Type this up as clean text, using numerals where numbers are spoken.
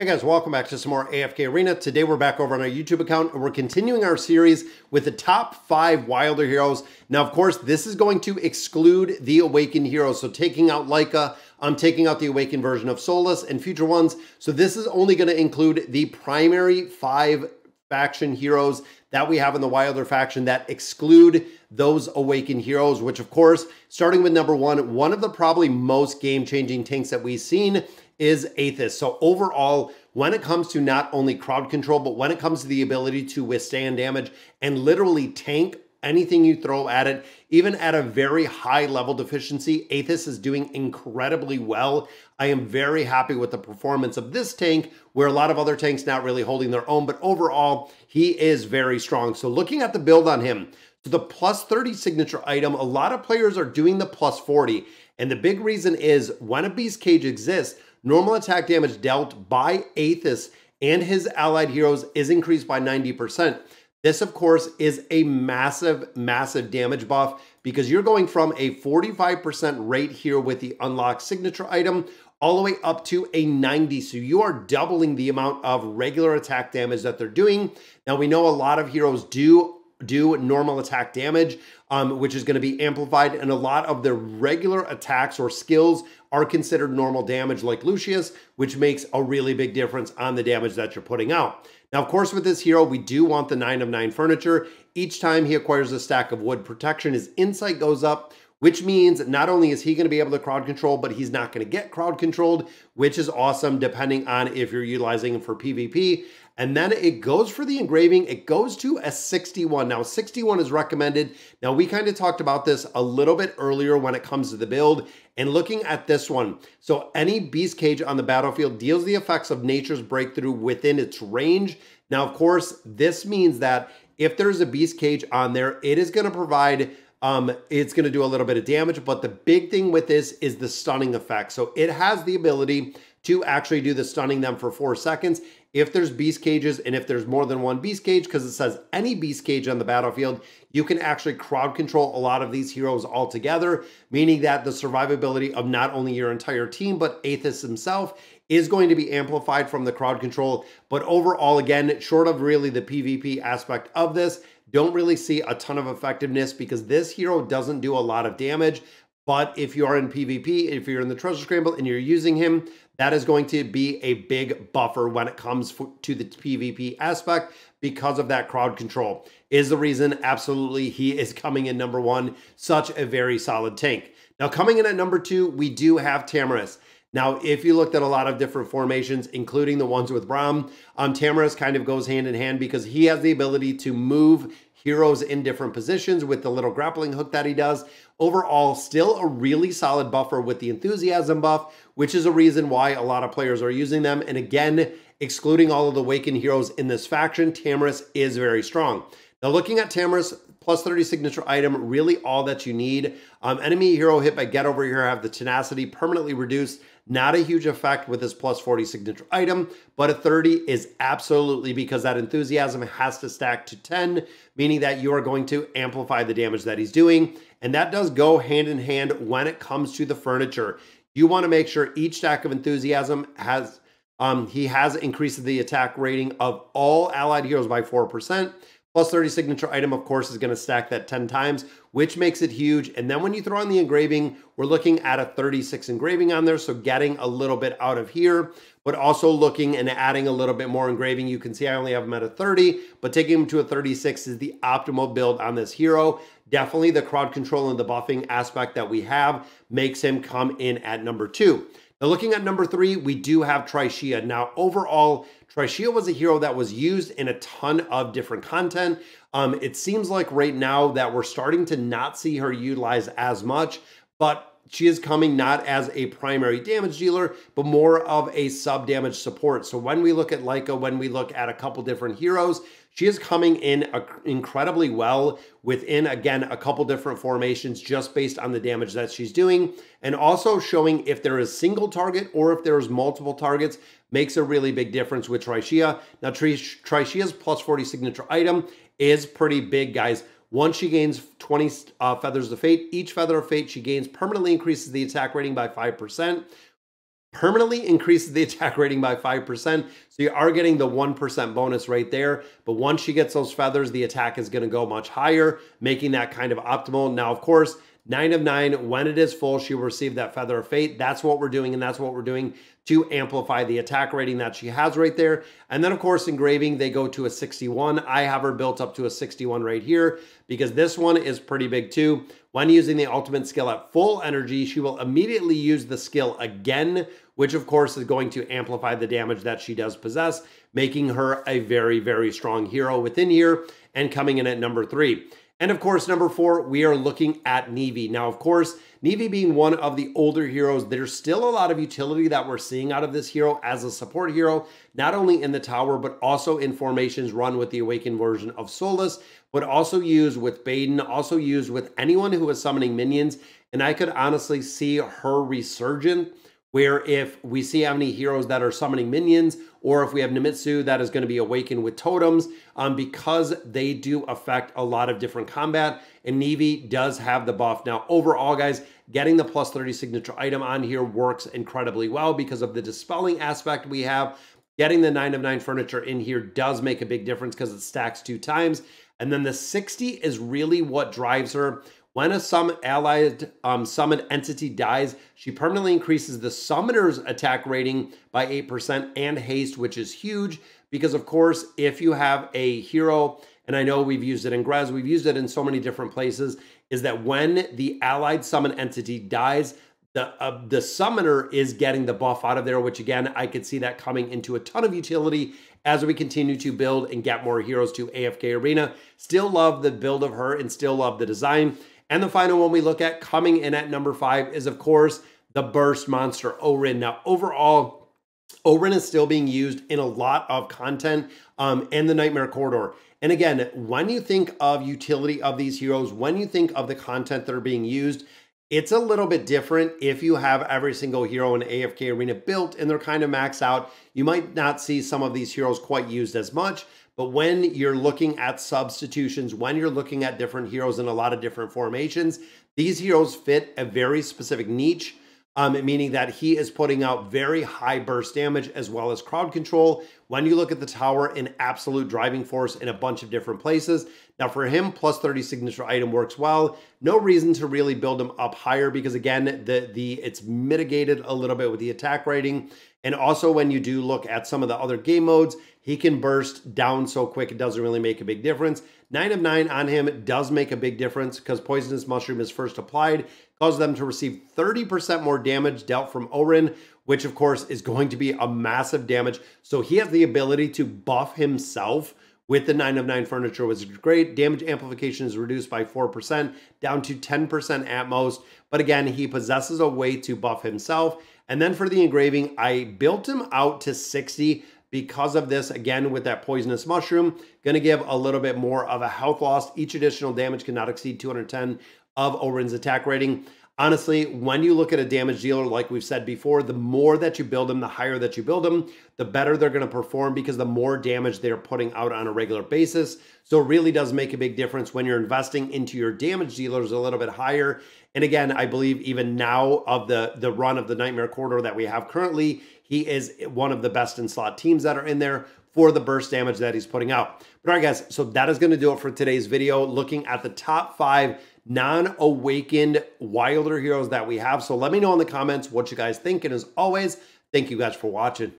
Hey guys, welcome back to some more AFK Arena. Today we're back over on our YouTube account and we're continuing our series with the top 5 Wilder heroes. Now, of course, this is going to exclude the Awakened heroes. So taking out Leica, I'm taking out the Awakened version of Solus and future ones. So this is only going to include the primary 5 faction heroes that we have in the Wilder faction that exclude those Awakened heroes, which of course, starting with number 1, one of the probably most game-changing tanks that we've seen is Athos. So overall, when it comes to not only crowd control, but when it comes to the ability to withstand damage and literally tank anything you throw at it, even at a very high level deficiency, Athos is doing incredibly well. I am very happy with the performance of this tank, where a lot of other tanks not really holding their own, but overall, he is very strong. So looking at the build on him, so the plus 30 signature item, a lot of players are doing the plus 40. And the big reason is when a Beast Cage exists, normal attack damage dealt by Athos and his allied heroes is increased by 90%. This, of course, is a massive, massive damage buff because you're going from a 45% rate here with the unlocked signature item all the way up to a 90. So you are doubling the amount of regular attack damage that they're doing. Now, we know a lot of heroes do normal attack damage, which is going to be amplified, and a lot of the regular attacks or skills are considered normal damage like Lucius, which makes a really big difference on the damage that you're putting out. Now, of course, with this hero, we do want the 9 of 9 furniture. Each time he acquires a stack of wood protection, his insight goes up, which means not only is he going to be able to crowd control, but he's not going to get crowd controlled, which is awesome depending on if you're utilizing him for PvP. And then it goes for the engraving. It goes to a 61. Now, 61 is recommended. Now, we kind of talked about this a little bit earlier when it comes to the build. And looking at this one, so any Beast Cage on the battlefield deals the effects of Nature's Breakthrough within its range. Now, of course, this means that if there's a Beast Cage on there, it is going to provide it's going to do a little bit of damage, but the big thing with this is the stunning effect. So it has the ability to actually do the stunning them for 4 seconds. If there's Beast Cages and if there's more than one Beast Cage, because it says any Beast Cage on the battlefield, you can actually crowd control a lot of these heroes altogether, meaning that the survivability of not only your entire team, but Athos himself is going to be amplified from the crowd control. But overall, again, short of really the PvP aspect of this, don't really see a ton of effectiveness because this hero doesn't do a lot of damage. But if you are in PvP, if you're in the Treasure Scramble and you're using him, that is going to be a big buffer when it comes to the PvP aspect because of that crowd control. Is the reason, absolutely, he is coming in number 1, such a very solid tank. Now, coming in at number 2, we do have Tamas. Now, if you looked at a lot of different formations, including the ones with Braum, Tamas kind of goes hand in hand because he has the ability to move heroes in different positions with the little grappling hook that he does. Overall, still a really solid buffer with the enthusiasm buff, which is a reason why a lot of players are using them. And again, excluding all of the Awakened heroes in this faction, Tamas is very strong. Now, looking at Tamas, plus 30 signature item, really all that you need. Enemy hero hit by Get Over Here have the tenacity permanently reduced. Not a huge effect with this plus 40 signature item, but a 30 is absolutely because that enthusiasm has to stack to 10, meaning that you are going to amplify the damage that he's doing. And that does go hand in hand when it comes to the furniture. You want to make sure each stack of enthusiasm has, he has increased the attack rating of all allied heroes by 4%. Plus 30 signature item, of course, is going to stack that 10 times, which makes it huge. And then when you throw on the engraving, we're looking at a 36 engraving on there. So getting a little bit out of here, but also looking and adding a little bit more engraving. You can see I only have him at a 30, but taking him to a 36 is the optimal build on this hero. Definitely the crowd control and the buffing aspect that we have makes him come in at number 2. Now, looking at number 3, we do have Tria. Now, overall, Tria was a hero that was used in a ton of different content. It seems like right now that we're starting to not see her utilized as much, but she is coming not as a primary damage dealer, but more of a sub-damage support. So when we look at Leica, when we look at a couple different heroes, she is coming in incredibly well within, again, a couple different formations just based on the damage that she's doing. And also showing if there is single target or if there's multiple targets makes a really big difference with Tria. Now, Tria's plus 40 signature item is pretty big, guys. Once she gains 20 Feathers of Fate, each Feather of Fate she gains permanently increases the attack rating by 5%. permanently increases the attack rating by 5%. So you are getting the 1% bonus right there. But once she gets those feathers, the attack is going to go much higher, making that kind of optimal. Now, of course, 9 of 9, when it is full, she will receive that Feather of Fate. That's what we're doing, and that's what we're doing to amplify the attack rating that she has right there. And then, of course, engraving, they go to a 61. I have her built up to a 61 right here because this one is pretty big too. When using the ultimate skill at full energy, she will immediately use the skill again, which of course is going to amplify the damage that she does possess, making her a very, very strong hero within here and coming in at number 3. And of course, number 4, we are looking at Neve. Now, of course, Neve being one of the older heroes, there's still a lot of utility that we're seeing out of this hero as a support hero, not only in the tower, but also in formations run with the Awakened version of Solus, but also used with Baden, also used with anyone who is summoning minions. And I could honestly see her resurgent, where if we see how many heroes that are summoning minions, or if we have Nemitsu that is going to be awakened with totems, because they do affect a lot of different combat, and Neve does have the buff. Now, overall, guys, getting the plus 30 signature item on here works incredibly well because of the dispelling aspect we have. Getting the 9 of 9 furniture in here does make a big difference because it stacks 2 times. And then the 60 is really what drives her. When a allied summoned entity dies, she permanently increases the summoner's attack rating by 8% and haste, which is huge because, of course, if you have a hero, and I know we've used it in Grez, we've used it in so many different places, is that when the allied summon entity dies, the summoner is getting the buff out of there, which again, I could see that coming into a ton of utility as we continue to build and get more heroes to AFK Arena. Still love the build of her and still love the design. And the final one we look at coming in at number 5 is, of course, the burst monster, Orin. Now, overall, Orin is still being used in a lot of content in the Nightmare Corridor. And again, when you think of utility of these heroes, when you think of the content that are being used, it's a little bit different if you have every single hero in AFK Arena built and they're kind of maxed out. You might not see some of these heroes quite used as much. But when you're looking at substitutions, when you're looking at different heroes in a lot of different formations, these heroes fit a very specific niche, meaning that he is putting out very high burst damage as well as crowd control. When you look at the tower, an absolute driving force in a bunch of different places. Now for him, plus 30 signature item works well. No reason to really build him up higher because again, it's mitigated a little bit with the attack rating. And also when you do look at some of the other game modes, he can burst down so quick, it doesn't really make a big difference. 9 of 9 on him does make a big difference because Poisonous Mushroom is first applied, causes them to receive 30% more damage dealt from Orin, which of course is going to be a massive damage. So he has the ability to buff himself with the 9 of 9 furniture, which is great. Damage amplification is reduced by 4%, down to 10% at most. But again, he possesses a way to buff himself. And then for the engraving, I built him out to 60 because of this, again, with that Poisonous Mushroom, going to give a little bit more of a health loss. Each additional damage cannot exceed 210 of Orin's attack rating. Honestly, when you look at a damage dealer, like we've said before, the more that you build them, the higher that you build them, the better they're going to perform because the more damage they're putting out on a regular basis. So it really does make a big difference when you're investing into your damage dealers a little bit higher. And again, I believe even now of the run of the Nightmare Corridor that we have currently, he is one of the best in slot teams that are in there for the burst damage that he's putting out. But all right, guys, so that is going to do it for today's video, looking at the top 5 non-awakened Wilder heroes that we have. So let me know in the comments what you guys think. And as always, thank you guys for watching.